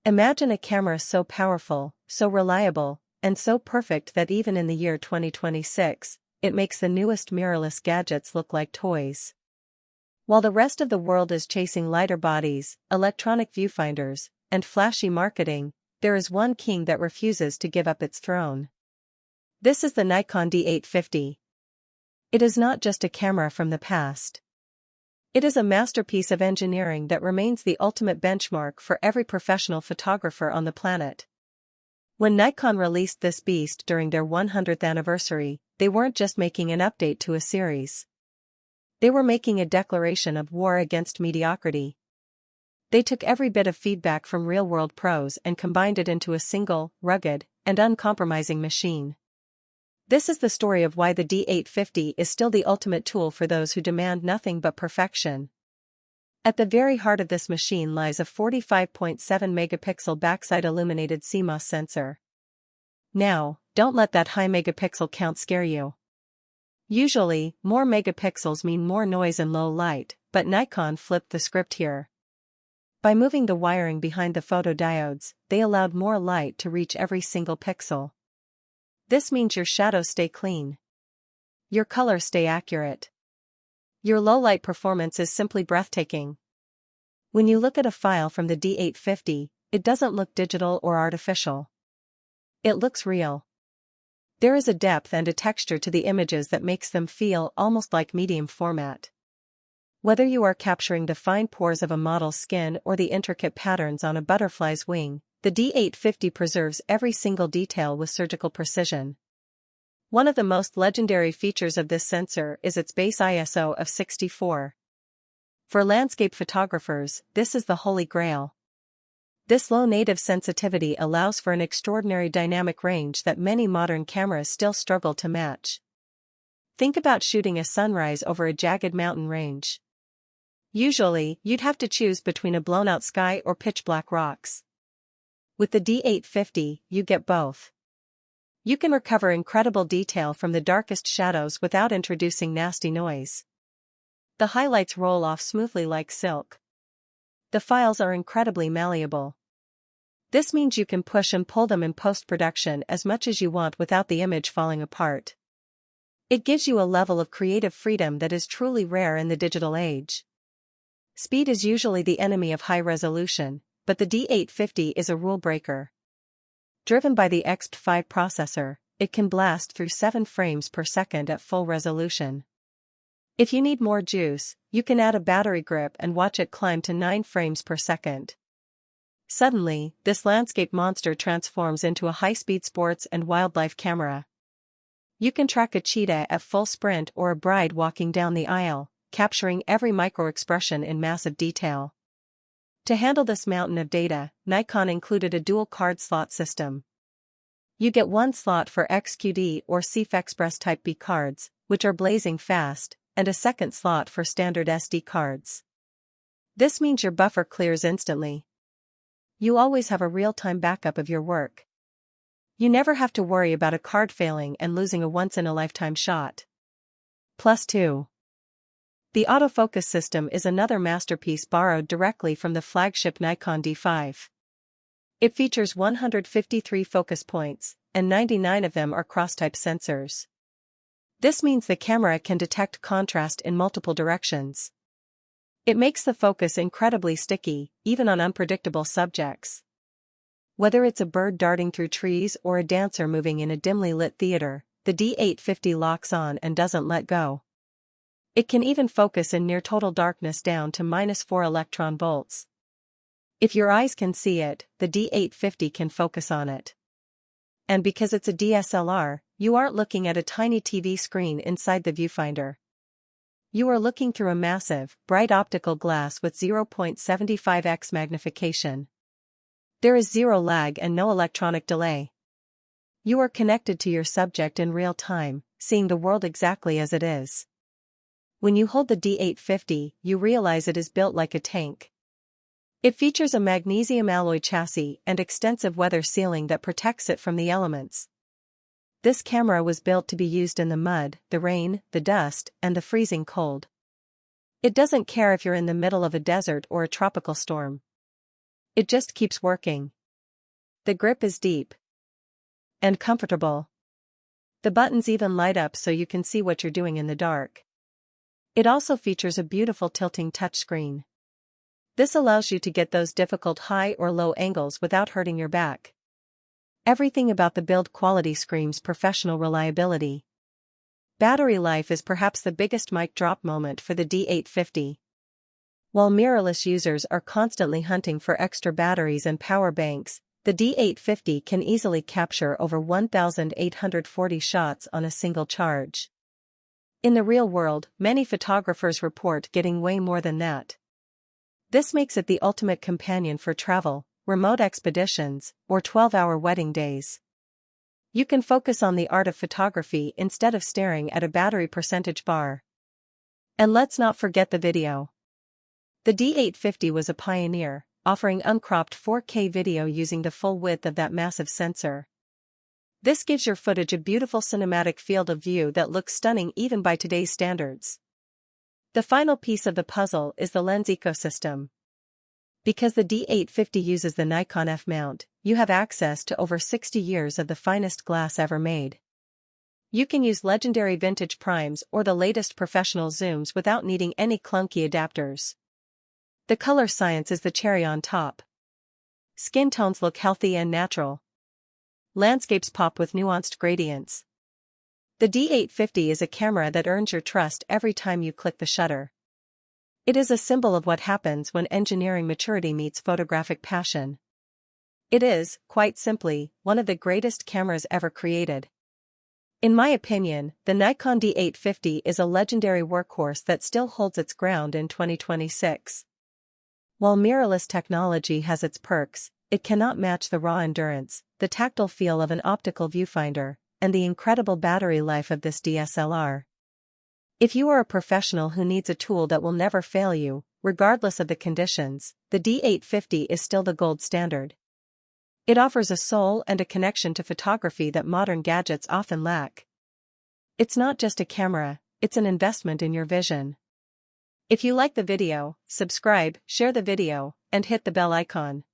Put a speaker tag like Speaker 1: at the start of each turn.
Speaker 1: Imagine a camera so powerful, so reliable, and so perfect that even in the year 2026, it makes the newest mirrorless gadgets look like toys. While the rest of the world is chasing lighter bodies, electronic viewfinders, and flashy marketing, there is one king that refuses to give up its throne. This is the Nikon D850. It is not just a camera from the past. It is a masterpiece of engineering that remains the ultimate benchmark for every professional photographer on the planet. When Nikon released this beast during their 100th anniversary, they weren't just making an update to a series. They were making a declaration of war against mediocrity. They took every bit of feedback from real-world pros and combined it into a single, rugged, and uncompromising machine. This is the story of why the D850 is still the ultimate tool for those who demand nothing but perfection. At the very heart of this machine lies a 45.7 megapixel backside illuminated CMOS sensor. Now, don't let that high megapixel count scare you. Usually, more megapixels mean more noise and low light, but Nikon flipped the script here. By moving the wiring behind the photodiodes, they allowed more light to reach every single pixel. This means your shadows stay clean. Your colors stay accurate. Your low-light performance is simply breathtaking. When you look at a file from the D850, it doesn't look digital or artificial. It looks real. There is a depth and a texture to the images that makes them feel almost like medium format. Whether you are capturing the fine pores of a model's skin or the intricate patterns on a butterfly's wing, the D850 preserves every single detail with surgical precision. One of the most legendary features of this sensor is its base ISO of 64. For landscape photographers, this is the holy grail. This low native sensitivity allows for an extraordinary dynamic range that many modern cameras still struggle to match. Think about shooting a sunrise over a jagged mountain range. Usually, you'd have to choose between a blown-out sky or pitch-black rocks. With the D850, you get both. You can recover incredible detail from the darkest shadows without introducing nasty noise. The highlights roll off smoothly like silk. The files are incredibly malleable. This means you can push and pull them in post-production as much as you want without the image falling apart. It gives you a level of creative freedom that is truly rare in the digital age. Speed is usually the enemy of high resolution, but the D850 is a rule breaker. Driven by the XP5 processor, it can blast through 7 frames per second at full resolution. If you need more juice, you can add a battery grip and watch it climb to 9 frames per second. Suddenly, this landscape monster transforms into a high-speed sports and wildlife camera. You can track a cheetah at full sprint or a bride walking down the aisle, capturing every micro-expression in massive detail. To handle this mountain of data, Nikon included a dual card slot system. You get one slot for XQD or CF Express Type B cards, which are blazing fast, and a second slot for standard SD cards. This means your buffer clears instantly. You always have a real-time backup of your work. You never have to worry about a card failing and losing a once-in-a-lifetime shot. Plus 2. The autofocus system is another masterpiece borrowed directly from the flagship Nikon D5. It features 153 focus points, and 99 of them are cross-type sensors. This means the camera can detect contrast in multiple directions. It makes the focus incredibly sticky, even on unpredictable subjects. Whether it's a bird darting through trees or a dancer moving in a dimly lit theater, the D850 locks on and doesn't let go. It can even focus in near total darkness down to -4 electron volts. If your eyes can see it, the D850 can focus on it. And because it's a DSLR, you aren't looking at a tiny TV screen inside the viewfinder. You are looking through a massive, bright optical glass with 0.75x magnification. There is zero lag and no electronic delay. You are connected to your subject in real time, seeing the world exactly as it is. When you hold the D850, you realize it is built like a tank. It features a magnesium alloy chassis and extensive weather sealing that protects it from the elements. This camera was built to be used in the mud, the rain, the dust, and the freezing cold. It doesn't care if you're in the middle of a desert or a tropical storm. It just keeps working. The grip is deep and comfortable. The buttons even light up so you can see what you're doing in the dark. It also features a beautiful tilting touchscreen. This allows you to get those difficult high or low angles without hurting your back. Everything about the build quality screams professional reliability. Battery life is perhaps the biggest mic drop moment for the D850. While mirrorless users are constantly hunting for extra batteries and power banks, the D850 can easily capture over 1,840 shots on a single charge. In the real world, many photographers report getting way more than that. This makes it the ultimate companion for travel, remote expeditions, or 12-hour wedding days. You can focus on the art of photography instead of staring at a battery percentage bar. And let's not forget the video. The D850 was a pioneer, offering uncropped 4K video using the full width of that massive sensor. This gives your footage a beautiful cinematic field of view that looks stunning even by today's standards. The final piece of the puzzle is the lens ecosystem. Because the D850 uses the Nikon F mount, you have access to over 60 years of the finest glass ever made. You can use legendary vintage primes or the latest professional zooms without needing any clunky adapters. The color science is the cherry on top. Skin tones look healthy and natural. Landscapes pop with nuanced gradients. The D850 is a camera that earns your trust every time you click the shutter. It is a symbol of what happens when engineering maturity meets photographic passion. It is, quite simply, one of the greatest cameras ever created. In my opinion, the Nikon D850 is a legendary workhorse that still holds its ground in 2026. While mirrorless technology has its perks, it cannot match the raw endurance, the tactile feel of an optical viewfinder, and the incredible battery life of this DSLR. If you are a professional who needs a tool that will never fail you, regardless of the conditions, the D850 is still the gold standard. It offers a soul and a connection to photography that modern gadgets often lack. It's not just a camera, it's an investment in your vision. If you like the video, subscribe, share the video, and hit the bell icon.